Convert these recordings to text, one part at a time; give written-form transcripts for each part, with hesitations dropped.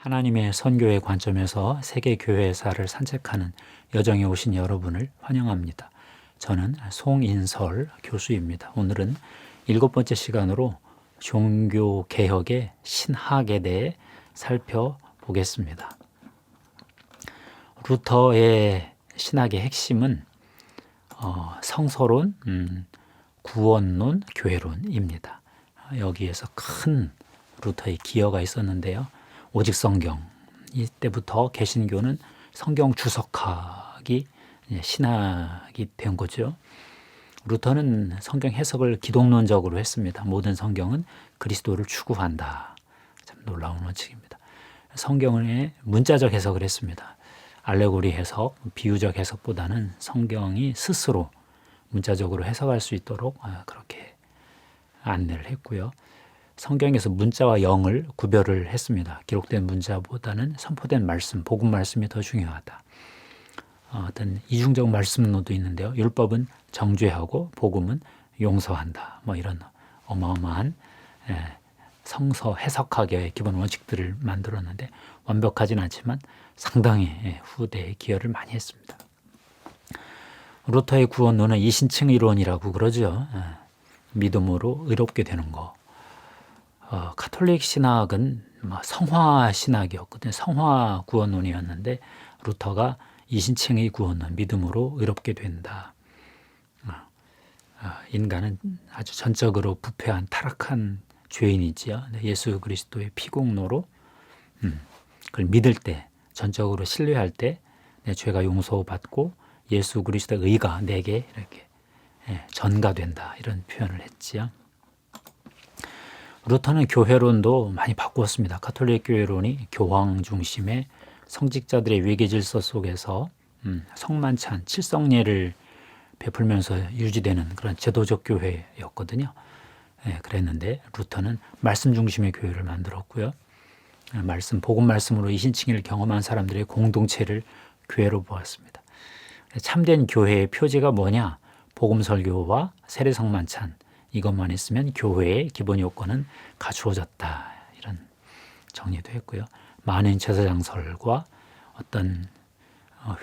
하나님의 선교의 관점에서 세계 교회사를 산책하는 여정에 오신 여러분을 환영합니다. 저는 송인설 교수입니다. 오늘은 7번째 시간으로 종교 개혁의 신학에 대해 살펴보겠습니다. 루터의 신학의 핵심은 성서론, 구원론, 교회론입니다. 여기에서 큰 루터의 기여가 있었는데요. 오직 성경, 이때부터 개신교는 성경 주석학이 신학이 된 거죠. 루터는 성경 해석을 기독론적으로 했습니다. 모든 성경은 그리스도를 추구한다. 참 놀라운 원칙입니다. 성경의 문자적 해석을 했습니다. 알레고리 해석, 비유적 해석보다는 성경이 스스로 문자적으로 해석할 수 있도록 그렇게 안내를 했고요. 성경에서 문자와 영을 구별을 했습니다. 기록된 문자보다는 선포된 말씀, 복음 말씀이 더 중요하다. 어떤 이중적 말씀론도 있는데요. 율법은 정죄하고 복음은 용서한다. 이런 어마어마한 성서 해석학의 기본 원칙들을 만들었는데 완벽하진 않지만 상당히 후대에 기여를 많이 했습니다. 루터의 구원론은 이신층 이론이라고 그러죠. 믿음으로 의롭게 되는 거. 가톨릭 신학은 성화 신학이었거든요. 성화 구원론이었는데 루터가 이신층의 구원론, 믿음으로 의롭게 된다. 인간은 아주 전적으로 부패한 타락한 죄인이지요. 예수 그리스도의 피공로로 그걸 믿을 때, 전적으로 신뢰할 때 내 죄가 용서받고 예수 그리스도의 의가 내게 이렇게 전가된다. 이런 표현을 했지요. 루터는 교회론도 많이 바꾸었습니다. 가톨릭 교회론이 교황 중심의 성직자들의 외계 질서 속에서 성만찬, 칠성례를 베풀면서 유지되는 그런 제도적 교회였거든요. 그랬는데 루터는 말씀 중심의 교회를 만들었고요. 복음 말씀으로 이신칭의를 경험한 사람들의 공동체를 교회로 보았습니다. 참된 교회의 표지가 뭐냐? 복음 설교와 세례 성만찬, 이것만 있으면 교회의 기본 요건은 갖추어졌다. 이런 정리도 했고요. 만인 제사장설과 어떤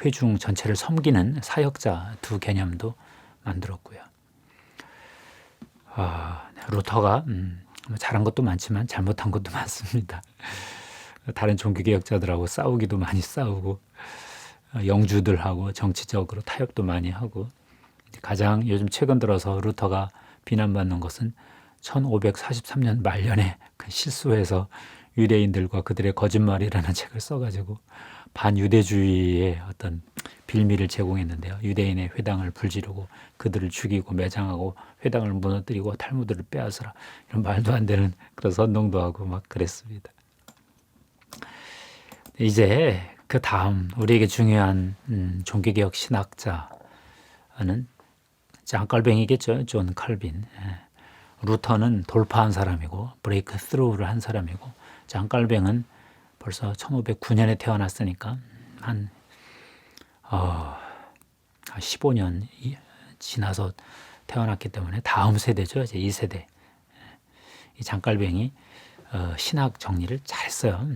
회중 전체를 섬기는 사역자 두 개념도 만들었고요. 루터가 잘한 것도 많지만 잘못한 것도 많습니다. 다른 종교개혁자들하고 싸우기도 많이 싸우고 영주들하고 정치적으로 타협도 많이 하고 가장 요즘 최근 들어서 루터가 비난받는 것은 1543년 말년에 실수해서 유대인들과 그들의 거짓말이라는 책을 써가지고 반유대주의의 어떤 빌미를 제공했는데요. 유대인의 회당을 불지르고 그들을 죽이고 매장하고 회당을 무너뜨리고 탈무드를 빼앗으라 이런 말도 안 되는 그런 선동도 하고 막 그랬습니다. 이제 그 다음 우리에게 중요한 종교개혁 신학자는 짱깔뱅이겠죠. 존 칼빈. 루터는 돌파한 사람이고 브레이크 스루를 한 사람이고 짱깔뱅은 벌써 1509년에 태어났으니까 한 15년 지나서 태어났기 때문에 다음 세대죠. 이제 2세대. 이 장깔뱅이 신학 정리를 잘했어요.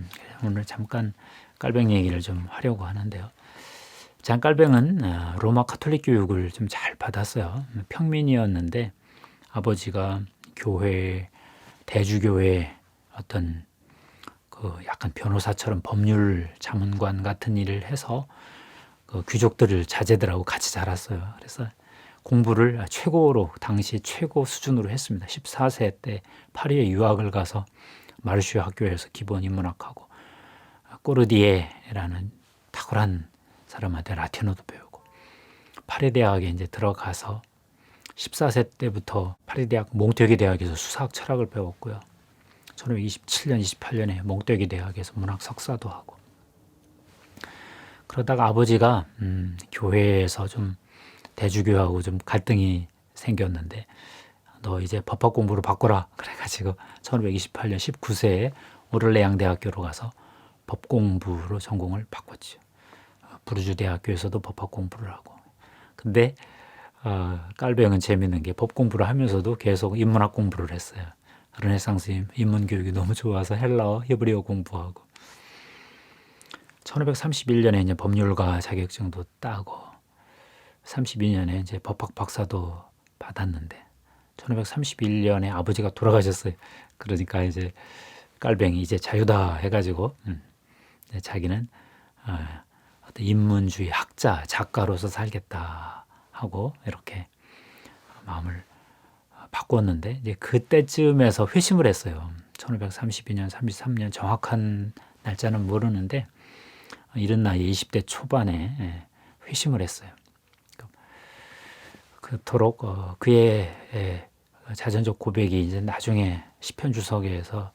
오늘 잠깐 깔뱅 얘기를 좀 하려고 하는데요. 장깔뱅은 로마 가톨릭 교육을 좀 잘 받았어요. 평민이었는데 아버지가 교회, 대주교회 어떤 그 약간 변호사처럼 법률 자문관 같은 일을 해서 그 귀족들을 자제들하고 같이 자랐어요. 그래서 공부를 최고로 당시 최고 수준으로 했습니다. 14세 때 파리에 유학을 가서 마르슈 학교에서 기본 인문학하고 꼬르디에라는 탁월한 사람한테 라틴어도 배우고 파리 대학에 이제 들어가서 14세 때부터 파리 대학 몽테기 대학에서 수사학 철학을 배웠고요. 1927년, 28년에 몽테기 대학에서 문학 석사도 하고 그러다가 아버지가 교회에서 좀 대주교하고 좀 갈등이 생겼는데 너 이제 법학 공부로 바꿔라 그래가지고 1528년 19세에 오를레앙 대학교로 가서 법 공부로 전공을 바꿨죠. 부르주 대학교에서도 법학 공부를 하고 근데 깔뱅은 재밌는 게 법 공부를 하면서도 계속 인문학 공부를 했어요. 르네상스 인문교육이 너무 좋아서 헬라어, 히브리어 공부하고 1531년에 이제 법률가 자격증도 따고 32년에 이제 법학 박사도 받았는데 1531년에 아버지가 돌아가셨어요. 그러니까 이제 깔뱅이 이제 자유다 해가지고 자기는 어떤 인문주의 학자, 작가로서 살겠다 하고 이렇게 마음을 바꿨는데 이제 그때쯤에서 회심을 했어요. 1532년, 33년 정확한 날짜는 모르는데 이른 나이에 20대 초반에 회심을 했어요. 그토록 그의 자전적 고백이 이제 나중에 시편 주석에서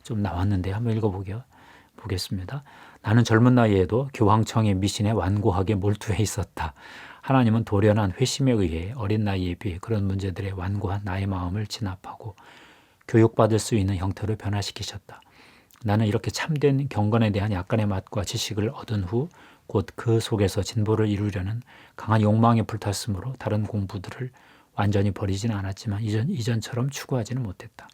좀 나왔는데 한번 읽어보겠습니다. 나는 젊은 나이에도 교황청의 미신에 완고하게 몰두해 있었다. 하나님은 돌연한 회심에 의해 어린 나이에 비해 그런 문제들에 완고한 나의 마음을 진압하고 교육받을 수 있는 형태로 변화시키셨다. 나는 이렇게 참된 경건에 대한 약간의 맛과 지식을 얻은 후 곧 그 속에서 진보를 이루려는 강한 욕망에 불탔으므로 다른 공부들을 완전히 버리지는 않았지만 이전처럼 추구하지는 못했다.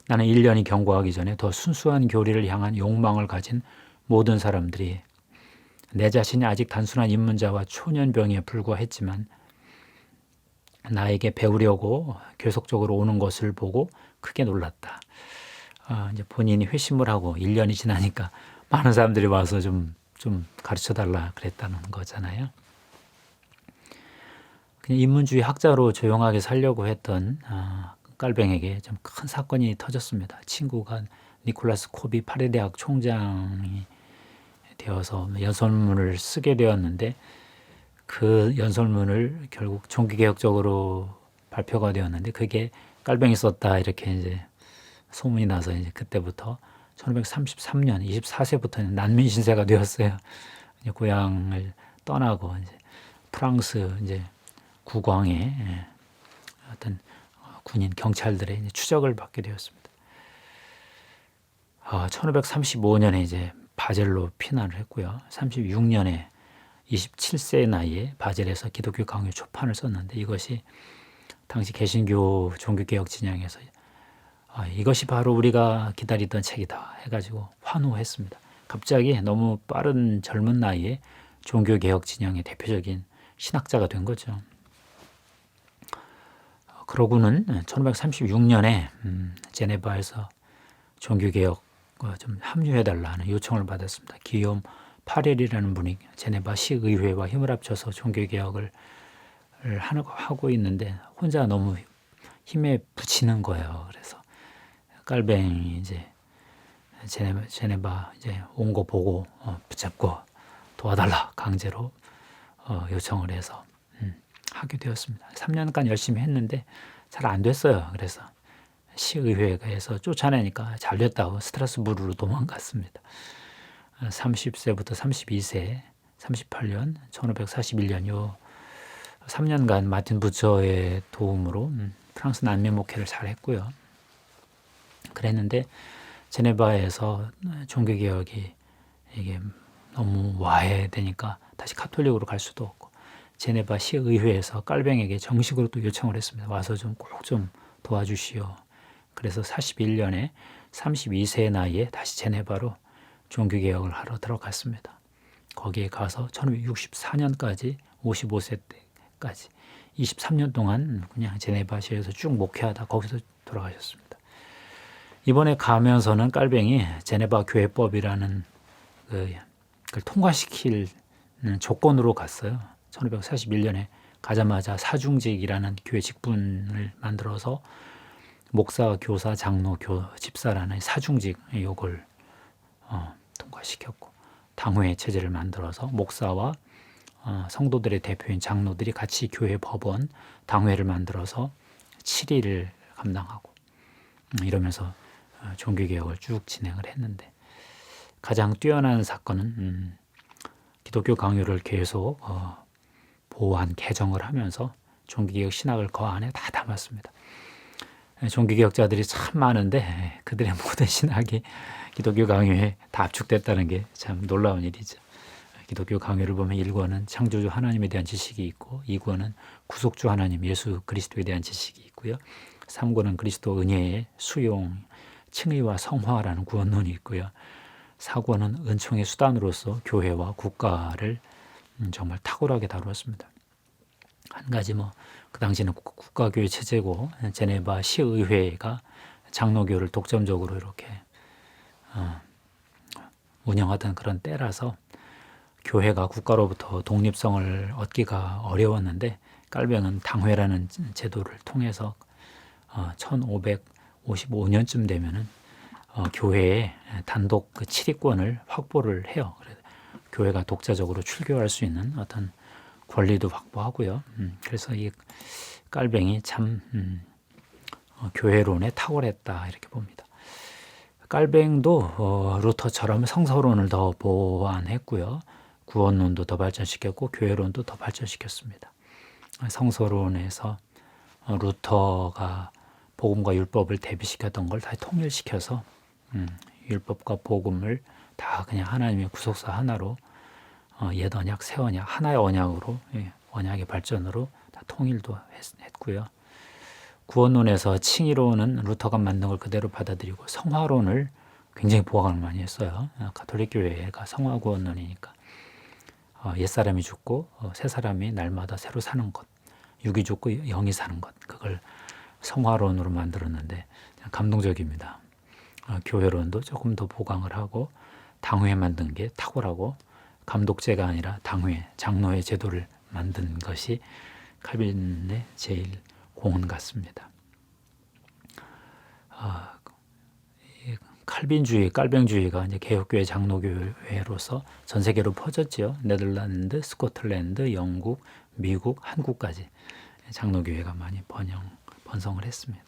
나는 1년이 경과하기 전에 더 순수한 교리를 향한 욕망을 가진 모든 사람들이 내 자신이 아직 단순한 입문자와 초년병에 불과했지만 나에게 배우려고 계속적으로 오는 것을 보고 크게 놀랐다. 이제 본인이 회심을 하고 1년이 지나니까 많은 사람들이 와서 좀 가르쳐달라 그랬다는 거잖아요. 그냥 인문주의 학자로 조용하게 살려고 했던 깔뱅에게 좀 큰 사건이 터졌습니다. 친구가 니콜라스 코비 파리 대학 총장이 되어서 연설문을 쓰게 되었는데 그 연설문을 결국 종교개혁적으로 발표가 되었는데 그게 깔뱅이 썼다 이렇게 이제 소문이 나서 이제 그때부터 1533년 24세부터는 난민 신세가 되었어요. 이제 고향을 떠나고 이제 프랑스 이제 국왕의 어떤 군인 경찰들의 이제 추적을 받게 되었습니다. 1535년에 이제 바젤로 피난을 했고요. 36년에 27세의 나이에 바젤에서 기독교 강요 초판을 썼는데 이것이 당시 개신교 종교개혁 진영에서 이것이 바로 우리가 기다리던 책이다 해가지고 환호했습니다. 갑자기 너무 빠른 젊은 나이에 종교개혁 진영의 대표적인 신학자가 된 거죠. 그러고는 1536년에 제네바에서 종교개혁 좀 합류해달라는 요청을 받았습니다. 기욤 파렐이라는 분이 제네바 시의회와 힘을 합쳐서 종교개혁을 하고 있는데 혼자 너무 힘에 부치는 거예요. 그래서 깔뱅이 이제 제네바 이제 온 거 보고 붙잡고 도와달라 강제로 요청을 해서 하게 되었습니다. 3년간 열심히 했는데 잘 안 됐어요. 그래서 시의회에서 쫓아내니까 잘 됐다고 스트라스부르로 도망갔습니다. 30세부터 32세, 38년, 1541년 요 3년간 마틴 부처의 도움으로 프랑스 난민 목회를 잘 했고요. 그랬는데 제네바에서 종교개혁이 이게 너무 와해되니까 다시 카톨릭으로 갈 수도 없고 제네바 시의회에서 깔뱅에게 정식으로 또 요청을 했습니다. 와서 좀 꼭 좀 도와주시오. 그래서 41년에 32세의 나이에 다시 제네바로 종교개혁을 하러 들어갔습니다. 거기에 가서 1564년까지 55세 때까지 23년 동안 그냥 제네바시에서 쭉 목회하다 거기서 돌아가셨습니다. 이번에 가면서는 깔뱅이 제네바 교회법이라는 그걸 통과시킬 조건으로 갔어요. 1541년에 가자마자 사중직이라는 교회 직분을 만들어서 목사, 교사, 장로, 집사라는 사중직 요걸 통과시켰고 당회 체제를 만들어서 목사와 성도들의 대표인 장로들이 같이 교회 법원 당회를 만들어서 7일을 감당하고 이러면서 종교개혁을 쭉 진행을 했는데 가장 뛰어난 사건은 기독교 강요를 계속 보완 개정을 하면서 종교개혁 신학을 그 안에 다 담았습니다. 종교개혁자들이 참 많은데 그들의 모든 신학이 기독교 강요에 다 압축됐다는 게 참 놀라운 일이죠. 기독교 강요를 보면 1권은 창조주 하나님에 대한 지식이 있고 2권은 구속주 하나님 예수 그리스도에 대한 지식이 있고요. 3권은 그리스도 은혜의 수용, 칭의와 성화라는 구원론이 있고요. 사고는 은총의 수단으로서 교회와 국가를 정말 탁월하게 다루었습니다. 한 가지 그 당시는 국가교회 체제고 제네바 시의회가 장로교를 독점적으로 이렇게 운영하던 그런 때라서 교회가 국가로부터 독립성을 얻기가 어려웠는데 깔뱅은 당회라는 제도를 통해서 1555년쯤 되면은 교회의 단독 그 치리권을 확보를 해요. 그래서 교회가 독자적으로 출교할 수 있는 어떤 권리도 확보하고요. 그래서 이 깔뱅이 참 교회론에 탁월했다 이렇게 봅니다. 깔뱅도 루터처럼 성서론을 더 보완했고요. 구원론도 더 발전시켰고 교회론도 더 발전시켰습니다. 성서론에서 루터가 복음과 율법을 대비시켰던 걸 다 통일시켜서 율법과 복음을 다 그냥 하나님의 구속사 하나로 옛 언약, 새 언약, 하나의 언약으로 언약의 발전으로 다 통일도 했고요. 구원론에서 칭의론은 루터가 만든 걸 그대로 받아들이고 성화론을 굉장히 보강을 많이 했어요. 가톨릭 교회가 성화 구원론이니까 옛사람이 죽고 새 사람이 날마다 새로 사는 것, 육이 죽고 영이 사는 것, 그걸 성화론으로 만들었는데 감동적입니다. 교회론도 조금 더 보강을 하고 당회 만든 게 탁월하고 감독제가 아니라 당회, 장로의 제도를 만든 것이 칼빈의 제일 공헌 같습니다. 칼빈주의, 깔뱅주의가 이제 개혁교회 장로교회로서 전 세계로 퍼졌죠. 네덜란드, 스코틀랜드, 영국, 미국, 한국까지 장로교회가 많이 번성을 했습니다.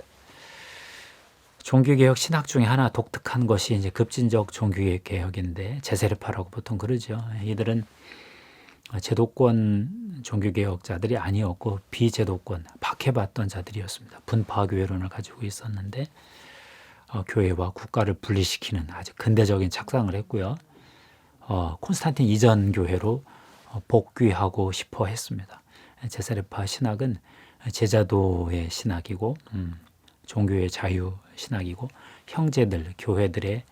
종교개혁 신학 중에 하나 독특한 것이 이제 급진적 종교개혁인데 제세례파라고 보통 그러죠. 이들은 제도권 종교개혁자들이 아니었고 비제도권, 박해받던 자들이었습니다. 분파교회론을 가지고 있었는데 교회와 국가를 분리시키는 아주 근대적인 착상을 했고요. 콘스탄틴 이전 교회로 복귀하고 싶어 했습니다. 제세례파 신학은 제자도의 신학이고 종교의 자유 신학이고 형제들, 교회들의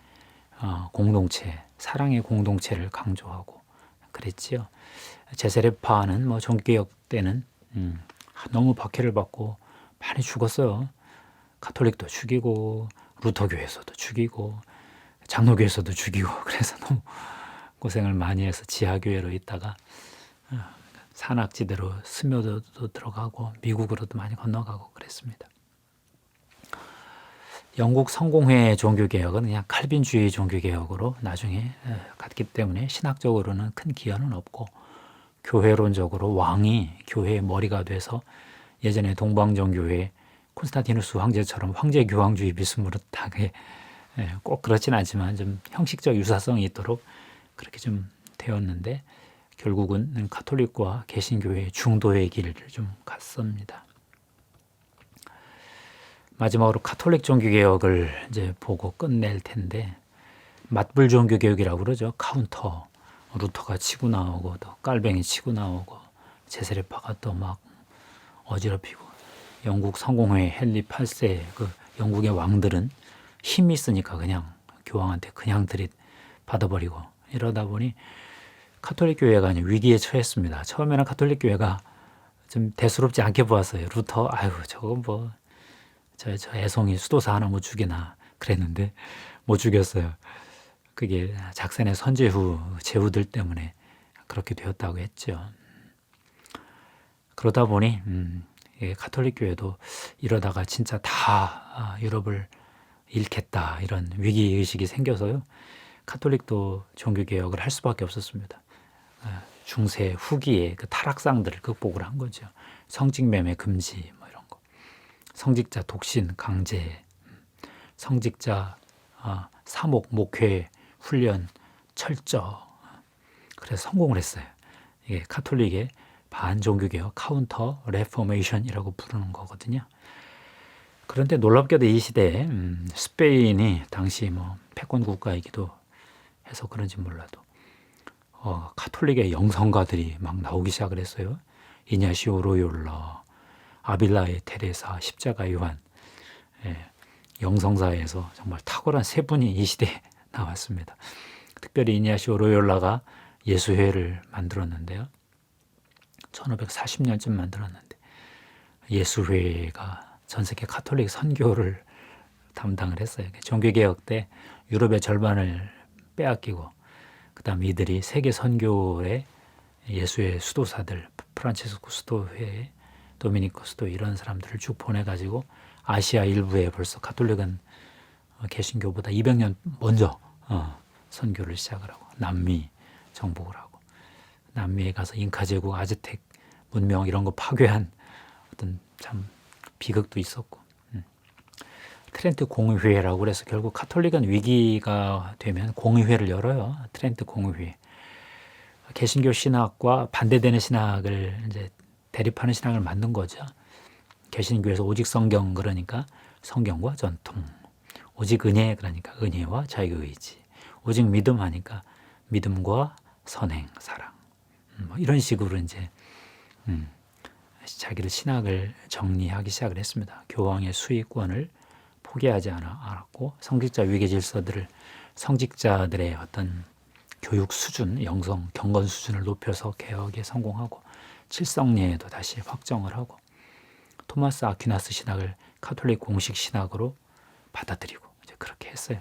공동체, 사랑의 공동체를 강조하고 그랬지요. 제세례파는 종교개혁 때는 너무 박해를 받고 많이 죽었어요. 가톨릭도 죽이고 루터교에서도 죽이고 장로교에서도 죽이고 그래서 너무 고생을 많이 해서 지하교회로 있다가 산악지대로 스며도 들어가고 미국으로도 많이 건너가고 그랬습니다. 영국 성공회 종교개혁은 그냥 칼빈주의 종교개혁으로 나중에 갔기 때문에 신학적으로는 큰 기여는 없고 교회론적으로 왕이 교회의 머리가 돼서 예전에 동방정교회 콘스탄티누스 황제처럼 황제교황주의 비스무리하게 꼭 그렇진 않지만 좀 형식적 유사성이 있도록 그렇게 좀 되었는데 결국은 가톨릭과 개신교회의 중도의 길을 좀 갔습니다. 마지막으로 가톨릭 종교개혁을 이제 보고 끝낼 텐데 맞불 종교개혁이라고 그러죠. 카운터, 루터가 치고 나오고 또 깔뱅이 치고 나오고 제세례파가 또 막 어지럽히고 영국 성공회 헨리 8세 그 영국의 왕들은 힘이 있으니까 그냥 교황한테 그냥 들이 받아버리고 이러다 보니 가톨릭 교회가 위기에 처했습니다. 처음에는 가톨릭 교회가 좀 대수롭지 않게 보았어요. 루터 아유 저건 저 애송이 수도사 하나 못 죽이나 그랬는데 못 죽였어요. 그게 작센의 선제후 제후들 때문에 그렇게 되었다고 했죠. 그러다 보니 가톨릭 교회도 이러다가 진짜 다 유럽을 잃겠다 이런 위기 의식이 생겨서요. 가톨릭도 종교 개혁을 할 수밖에 없었습니다. 중세 후기에 그 타락상들을 극복을 한 거죠. 성직 매매 금지 이런 거, 성직자 독신 강제, 성직자 사목 목회 훈련 철저. 그래서 성공을 했어요. 이게 가톨릭의 반종교개혁 카운터 레포메이션이라고 부르는 거거든요. 그런데 놀랍게도 이 시대에 스페인이 당시 패권 국가이기도 해서 그런지 몰라도 가톨릭의 영성가들이 막 나오기 시작을 했어요. 이냐시오 로욜라, 아빌라의 테레사, 십자가 요한, 영성사에서 정말 탁월한 세 분이 이 시대에 나왔습니다. 특별히 이냐시오 로욜라가 예수회를 만들었는데요. 1540년쯤 만들었는데 예수회가 전 세계 카톨릭 선교를 담당을 했어요. 종교개혁 때 유럽의 절반을 빼앗기고 그다음 이들이 세계 선교의 예수의 수도사들, 프란치스코 수도회, 도미니코 수도 이런 사람들을 쭉 보내가지고 아시아 일부에 벌써 카톨릭은 개신교보다 200년 먼저 선교를 시작을 하고 남미 정복을 하고 남미에 가서 잉카 제국, 아즈텍 문명 이런 거 파괴한 어떤 참 비극도 있었고 트렌트 공의회라고 그래서 결국 카톨릭은 위기가 되면 공의회를 열어요. 트렌트 공의회. 개신교 신학과 반대되는 신학을 이제 대립하는 신학을 만든 거죠. 개신교에서 오직 성경 그러니까 성경과 전통, 오직 은혜 그러니까 은혜와 자유의지, 오직 믿음 하니까 믿음과 선행, 사랑, 뭐 이런 식으로 이제 자기들 신학을 정리하기 시작을 했습니다. 교황의 수익권을 포기하지 않았고 성직자 위계 질서들을 성직자들의 어떤 교육 수준, 영성, 경건 수준을 높여서 개혁에 성공하고 칠성례에도 다시 확정을 하고 토마스 아퀴나스 신학을 카톨릭 공식 신학으로 받아들이고 이제 그렇게 했어요.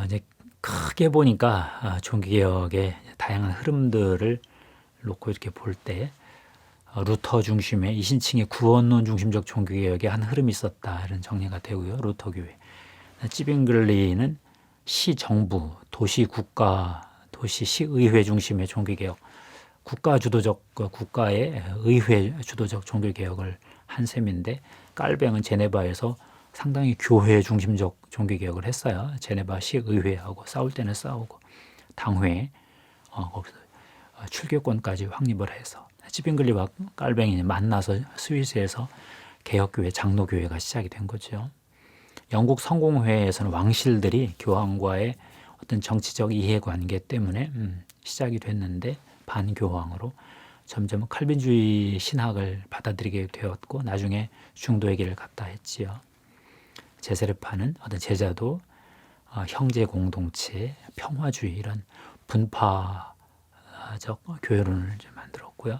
이제 크게 보니까 종교개혁의 다양한 흐름들을 놓고 이렇게 볼 때 루터 중심의 이신층의 구원론 중심적 종교개혁의 한 흐름이 있었다 이런 정리가 되고요. 루터교회. 찌빙글리는 시정부, 도시국가, 도시시의회 중심의 종교개혁, 국가주도적 국가의 의회 주도적 종교개혁을 한 셈인데 깔뱅은 제네바에서 상당히 교회 중심적 종교개혁을 했어요. 제네바 시의회하고 싸울 때는 싸우고 당회 거기서 출교권까지 확립을 해서 찌빙글리와 깔뱅이 만나서 스위스에서 개혁교회, 장로교회가 시작이 된 거죠. 영국 성공회에서는 왕실들이 교황과의 어떤 정치적 이해관계 때문에 시작이 됐는데 반교황으로 점점 칼빈주의 신학을 받아들이게 되었고 나중에 중도의 길을 갔다 했지요. 제세르파는 어떤 제자도 형제 공동체, 평화주의 이런 분파적 교회론을 만들었고요.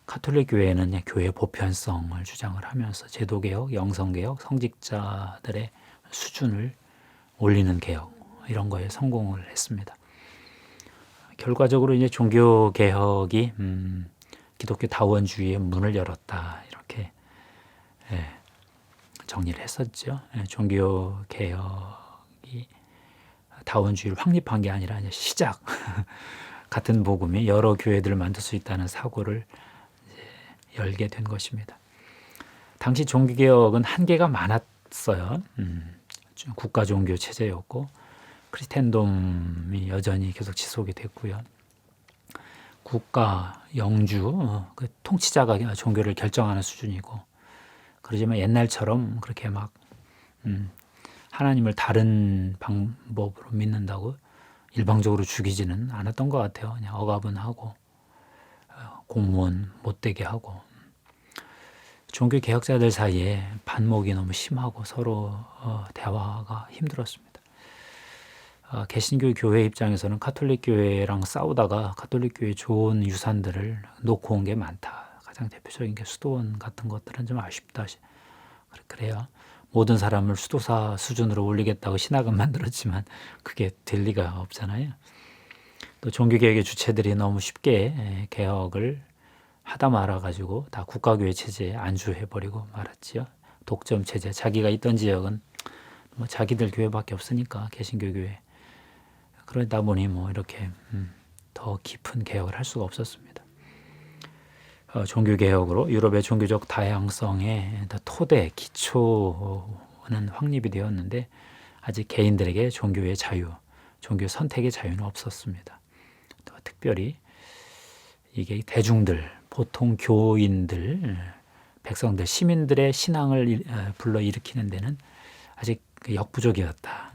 카톨릭 교회는 교회 보편성을 주장을 하면서 제도개혁, 영성개혁, 성직자들의 수준을 올리는 개혁 이런 거에 성공을 했습니다. 결과적으로 이제 종교개혁이 기독교 다원주의의 문을 열었다 이렇게 정리를 했었죠. 종교개혁이 다원주의를 확립한 게 아니라 이제 시작 같은 복음이 여러 교회들을 만들 수 있다는 사고를 열게 된 것입니다. 당시 종교개혁은 한계가 많았어요. 국가 종교 체제였고 크리스텐돔이 여전히 계속 지속이 됐고요. 국가, 영주, 그 통치자가 종교를 결정하는 수준이고 그러지만 옛날처럼 그렇게 막 하나님을 다른 방법으로 믿는다고 일방적으로 죽이지는 않았던 것 같아요. 그냥 억압은 하고 공무원 못되게 하고 종교 개혁자들 사이에 반목이 너무 심하고 서로 대화가 힘들었습니다. 개신교 교회 입장에서는 카톨릭 교회랑 싸우다가 카톨릭 교회 좋은 유산들을 놓고 온 게 많다. 가장 대표적인 게 수도원 같은 것들은 좀 아쉽다. 그래요. 모든 사람을 수도사 수준으로 올리겠다고 신학은 만들었지만 그게 될 리가 없잖아요. 또 종교개혁의 주체들이 너무 쉽게 개혁을 하다 말아가지고 다 국가교회 체제에 안주해버리고 말았지요. 독점 체제, 자기가 있던 지역은 뭐 자기들 교회밖에 없으니까 개신교 교회. 그러다 보니 뭐 이렇게 더 깊은 개혁을 할 수가 없었습니다. 종교개혁으로 유럽의 종교적 다양성의 토대, 기초는 확립이 되었는데 아직 개인들에게 종교의 자유, 종교 선택의 자유는 없었습니다. 또 특별히 이게 대중들, 보통 교인들, 백성들, 시민들의 신앙을 불러일으키는 데는 아직 역부족이었다.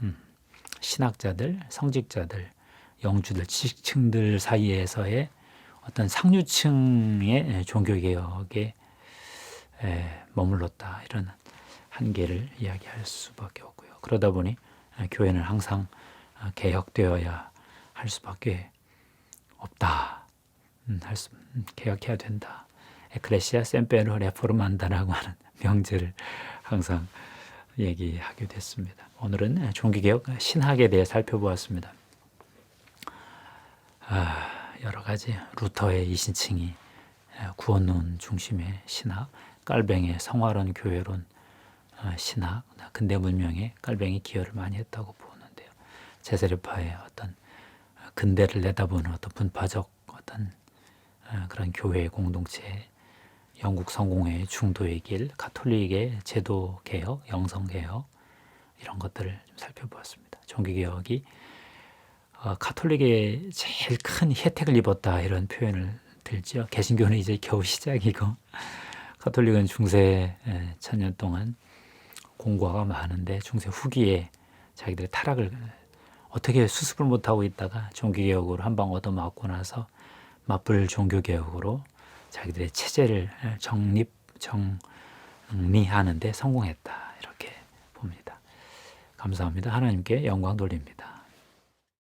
신학자들, 성직자들, 영주들, 지식층들 사이에서의 어떤 상류층의 종교개혁에 머물렀다. 이런 한계를 이야기할 수밖에 없고요. 그러다 보니 교회는 항상 개혁되어야 할 수밖에 없다. 개혁해야 된다. 에클레시아 셈페르 레포르만다라고 하는 명제를 항상 얘기하게 됐습니다. 오늘은 종기개혁 신학에 대해 살펴보았습니다. 여러 가지 루터의 이신칭이 구원론 중심의 신학, 깔뱅의 성화론, 교회론 신학, 근대 문명에 깔뱅이 기여를 많이 했다고 보는데요. 제세례파의 어떤 근대를 내다보는 어떤 분파적 어떤 그런 교회의 공동체, 영국 성공회의 중도의 길, 가톨릭의 제도 개혁, 영성 개혁 이런 것들을 좀 살펴보았습니다. 종교 개혁이 가톨릭의 제일 큰 혜택을 입었다 이런 표현을 들죠. 개신교는 이제 겨우 시작이고 가톨릭은 중세 1000년 동안 공과가 많은데 중세 후기에 자기들의 타락을 어떻게 수습을 못하고 있다가 종교개혁으로 한 방 얻어맞고 나서 맞불 종교개혁으로 자기들의 체제를 정리하는 데 성공했다 이렇게 봅니다. 감사합니다. 하나님께 영광 돌립니다.